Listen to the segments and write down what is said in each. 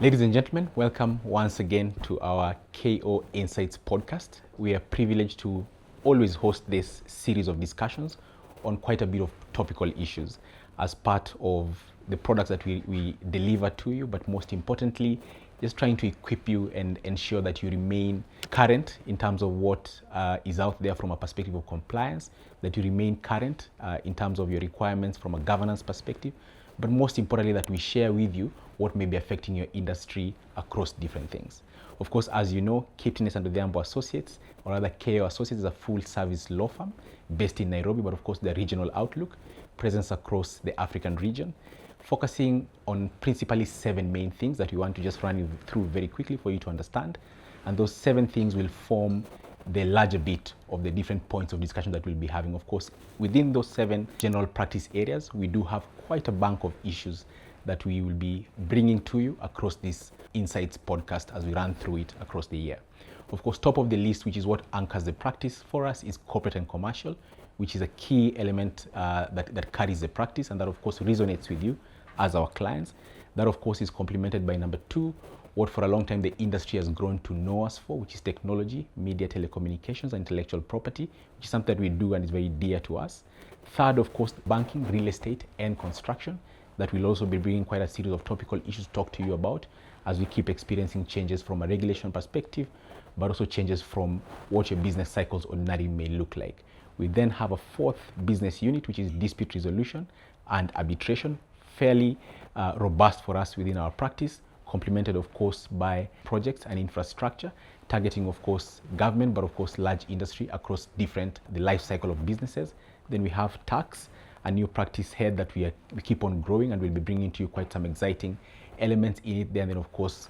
Ladies and gentlemen, welcome once again to our KO Insights podcast. We are privileged to always host this series of discussions on quite a bit of topical issues as part of the products that we deliver to you, but most importantly, just trying to equip you and ensure that you remain current in terms of what is out there from a perspective of compliance, that you remain current in terms of your requirements from a governance perspective, but most importantly, that we share with you what may be affecting your industry across different things. Of course, as you know, Captainess and Odongo Associates, or rather KO Associates, is a full-service law firm based in Nairobi, but of course, the regional outlook, presence across the African region, focusing on principally 7 main things that we want to just run you through very quickly for you to understand. And those 7 things will form the larger bit of the different points of discussion that we'll be having. Of course, within those 7 general practice areas, we do have quite a bank of issues that we will be bringing to you across this Insights podcast as we run through it across the year. Of course, top of the list, which is what anchors the practice for us, is corporate and commercial, which is a key element that carries the practice, and that of course resonates with you as our clients. That of course is complemented by number 2, what for a long time the industry has grown to know us for, which is technology, media, telecommunications, and intellectual property, which is something that we do and is very dear to us. Third, of course, banking, real estate, and construction, that will also be bringing quite a series of topical issues to talk to you about as we keep experiencing changes from a regulation perspective, but also changes from what your business cycles ordinarily may look like. We then have a 4th business unit, which is dispute resolution and arbitration, fairly robust for us within our practice, complemented of course by projects and infrastructure, targeting of course government, but of course large industry across the life cycle of businesses. Then we have tax, a new practice head that we keep on growing, and we'll be bringing to you quite some exciting elements in it there. And then of course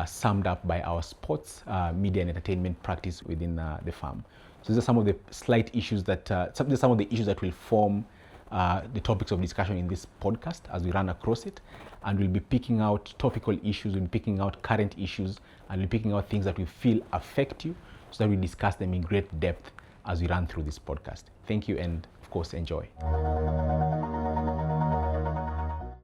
summed up by our sports, media and entertainment practice within the firm. So these are some of the slight issues that some of the issues that will form the topics of discussion in this podcast as we run across it. And we'll be picking out topical issues, we'll be picking out current issues, and we'll be picking out things that we feel affect you, so that we discuss them in great depth as we run through this podcast. Thank you, and of course, enjoy.